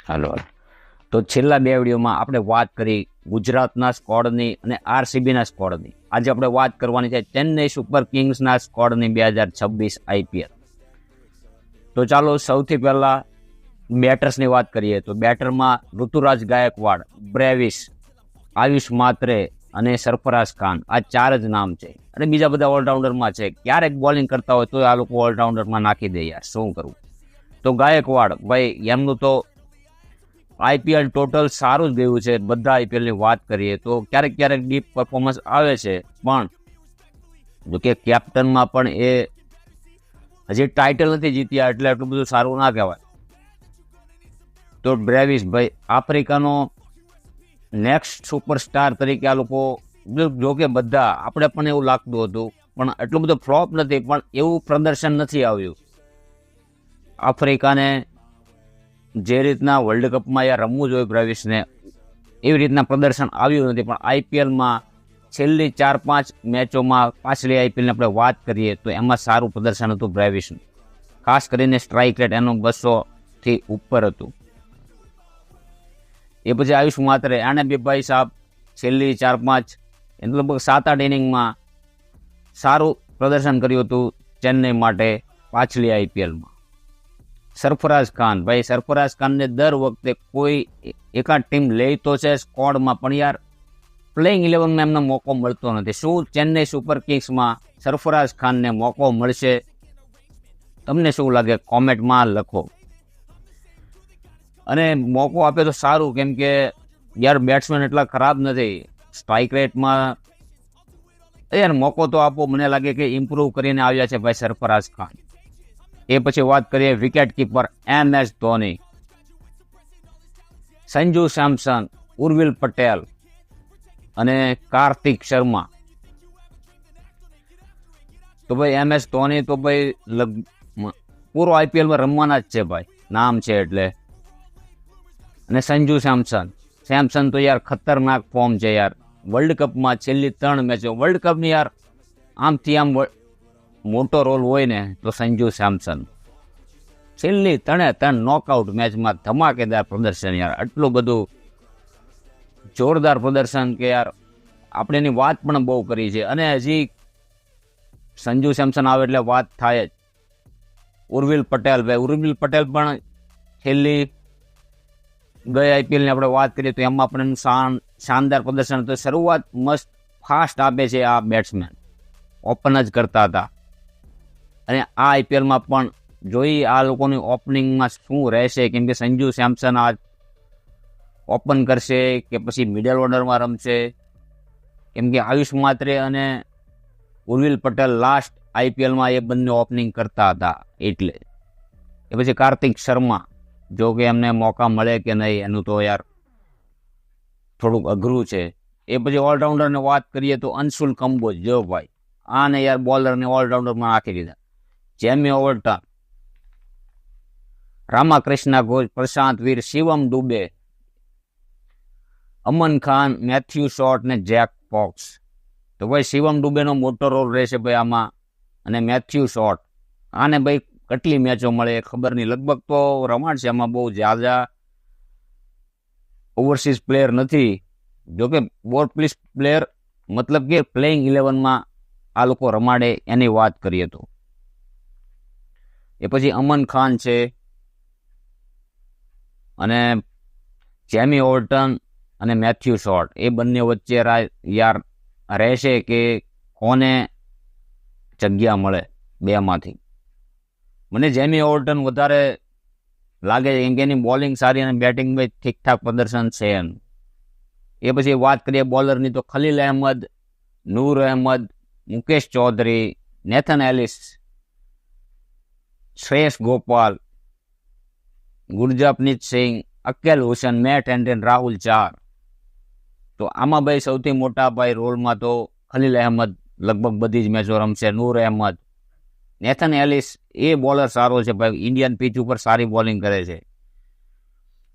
હાલો. તો છેલ્લા બે વિડીયોમાં આપણે વાત કરી ગુજરાતના સ્કોડની અને આરસીબીના સ્કોડની. આજે આપણે વાત કરવાની છે ચેન્નઈ સુપર કિંગ્સના સ્કોડની 2026 આઈપીએલ. તો ચાલો સૌથી પહેલા બેટર્સની વાત કરીએ. તો બેટરમાં ઋતુરાજ ગાયકવાડ, બ્રેવિસ, આયુષ માત્રે અને સરફરાઝ ખાન, આ ચાર જ નામ છે. અને બીજા બધા ઓલરાઉન્ડરમાં છે. ક્યારેક બોલિંગ કરતા હોય તો આ લોકો ઓલરાઉન્ડરમાં નાખી દે. યાર શું કરવું. તો ગાયકવાડ ભાઈ, એમનું તો આઈપીએલ ટોટલ સારું જ ગયું છે. બધા આઈપીએલની વાત કરીએ તો ક્યારેક ક્યારેક ડીપ પરફોર્મન્સ આવે છે, પણ જો કે કેપ્ટનમાં પણ એ હજી ટાઇટલ નથી જીત્યા, એટલે એટલું બધું સારું ના કહેવાય. તો બ્રેવિસ ભાઈ, આફ્રિકાનો નેક્સ્ટ સુપરસ્ટાર તરીકે આ લોકો, જો કે બધા આપણે પણ એવું લાગતું હતું, પણ એટલું બધું ફ્લોપ નથી, પણ એવું પ્રદર્શન નથી આવ્યું. આફ્રિકાને જે રીતના વર્લ્ડ કપમાં યાર રમવું જોઈએ બ્રેવિસને, એવી રીતના પ્રદર્શન આવ્યું નથી. પણ આઈપીએલમાં છેલ્લી 4-5 મેચોમાં, પાછલી આઈપીએલની આપણે વાત કરીએ તો એમાં સારું પ્રદર્શન હતું બ્રેવિસનું. ખાસ કરીને સ્ટ્રાઇક રેટ એનું 200થી ઉપર હતું. એ પછી આયુષ માત્રે, આને બી ભાઈ સાહેબ છેલ્લી 4-5 લગભગ 7-8 ઇનિંગમાં સારું પ્રદર્શન કર્યું હતું ચેન્નઈ માટે પાછલી આઈપીએલમાં. સરફરાઝ ખાન ભાઈ, સરફરાઝ ખાનને દર વખતે કોઈ એકાદ ટીમ લે તો છે સ્કોડમાં, પણ યાર પ્લેઇંગ 11માં એમને મોકો મળતો નથી. શું ચેન્નઈ સુપર કિંગ્સમાં સરફરાઝ ખાનને મોકો મળશે? તમને શું લાગે? કોમેન્ટમાં લખો. અને મોકો આપે તો સારું, કેમ કે યાર બેટ્સમેન એટલા ખરાબ નથી. સ્ટ્રાઇક રેટમાં યાર મોકો તો આપો. મને લાગે કે ઇમ્પ્રૂવ કરીને આવ્યા છે ભાઈ સરફરાઝ ખાન. એ પછી વાત કરીએ wicket keeper MS Dhoni, Sanju Samson, Urvil Patel અને કાર્તિક શર્મા. તો ભાઈ MS ધોની તો ભાઈ પૂરો આઈપીએલમાં રમવાના જ છે ભાઈ, નામ છે એટલે. અને સંજુ સેમસન તો યાર ખતરનાક ફોર્મ છે યાર. વર્લ્ડ કપમાં છેલ્લી 3 મેચો, વર્લ્ડ કપની યાર આમથી આમ મોટો રોલ હોય ને તો સંજુ સેમસન. છેલ્લી 3 નોકઆઉટ મેચમાં ધમાકેદાર પ્રદર્શન યાર. આટલું બધું જોરદાર પ્રદર્શન કે યાર આપણે એની વાત પણ બહુ કરી છે. અને હજી સંજુ સેમસન આવે એટલે વાત થાય જ. ઉર્વિલ પટેલ ભાઈ, ઉર્વિલ પટેલ પણ છેલ્લી ગઈ આઈપીએલની આપણે વાત કરીએ તો એમાં પણ શાનદાર પ્રદર્શન હતું. શરૂઆત મસ્ત ફાસ્ટ આપે છે આ બેટ્સમેન, ઓપન જ કરતા હતા. અને આ આઈપીએલમાં પણ જોઈ આ લોકોની ઓપનિંગમાં શું રહેશે, કેમ કે સંજુ સેમસન આ ઓપન કરશે કે પછી મિડલ ઓર્ડરમાં રમશે, કેમ કે આયુષ માત્રે અને ઉર્વિલ પટેલ લાસ્ટ આઈપીએલમાં એ બંને ઓપનિંગ કરતા હતા. એટલે એ પછી કાર્તિક શર્મા, જો કે એમને મોકા મળે કે નહીં એનું તો યાર થોડુંક અઘરું છે. એ પછી ઓલરાઉન્ડરની વાત કરીએ તો અંશુલ કંબોજ, જો ભાઈ આને યાર બોલરને ઓલરાઉન્ડરમાં નાખી દીધા. જેમી ઓવર્ટન, રામાકૃષ્ણા ઘોષ, પ્રશાંત વીર, શિવમ દુબે, અમન ખાન, મેથ્યુ શોર્ટ ને જેક ફોક્સ. તો ભાઈ શિવમ દુબેનો મોટો રોલ રહેશે ભાઈ આમાં. અને મેથ્યુ શોર્ટ, આને ભાઈ કેટલી મેચો મળે ખબર નહીં. લગભગ તો રમાડ છે એમાં, બહુ જ્યાદા ઓવરસીઝ પ્લેયર નથી. જોકે બોર્ડ પ્લીસ પ્લેયર, મતલબ કે પ્લેઇંગ 11માં આ લોકો રમાડે એની વાત કરીએ તો. એ પછી અમન ખાન છે અને જેમી ઓવર્ટન અને મેથ્યુ શોર્ટ, એ બંને વચ્ચે યાર રહેશે કે કોને જગ્યા મળે બેમાંથી. મને જેમી ઓવર્ટન વધારે લાગે છે, કેમ કે એની બોલિંગ સારી અને બેટિંગ ભાઈ ઠીકઠાક પ્રદર્શન છે એનું. એ પછી વાત કરીએ બોલરની તો ખલીલ અહેમદ, નૂર અહેમદ, મુકેશ ચૌધરી, નેથન એલિસ, શ્રેયસ ગોપાલ, ગુરજાપનીત સિંહ, અકેલ હુસેન, મેટ હેનરી, રાહુલ ચાર. તો આમાં ભાઈ સૌથી મોટા ભાઈ રોલમાં તો ખલીલ અહેમદ લગભગ બધી જ મેચો રમશે. નૂર અહેમદ, નેથન એલિસ, એ બોલર સારો છે ભાઈ, ઇન્ડિયન પિચ ઉપર સારી બોલિંગ કરે છે.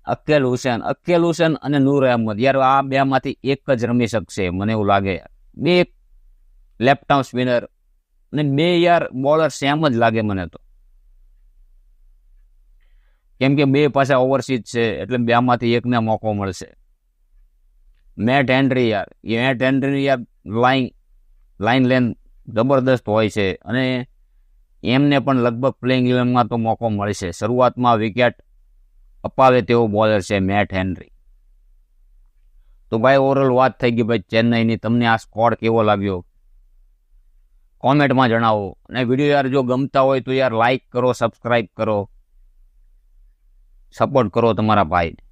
અકેલ હુસેન અને નૂર અહેમદ, યાર આ બેમાંથી એક જ રમી શકશે મને એવું લાગે. બે લેફ્ટ આર્મ સ્પિનર અને બે યાર બોલર સેમ જ લાગે મને તો. કેમ કે બે પાછા ઓવરસીઝ છે એટલે બેમાંથી એકને મોકો મળશે. મેટ હેનરી યાર, એ મેટ હેનરી યાર લાઈન લેન્થ જબરદસ્ત હોય છે અને એમને પણ લગભગ પ્લેઇંગ ઇલેવનમાં તો મોકો મળશે. શરૂઆતમાં વિકેટ અપાવે તેવો બોલર છે મેટ હેનરી. તો ભાઈ ઓવરઓલ વાત થઈ ગઈ ભાઈ ચેન્નઈની. તમને આ સ્કોર કેવો લાગ્યો કોમેન્ટમાં જણાવો. અને વિડીયો યાર જો ગમતા હોય તો યાર લાઈક કરો, સબસ્ક્રાઈબ કરો, સપોર્ટ કરો તમારા ભાઈને.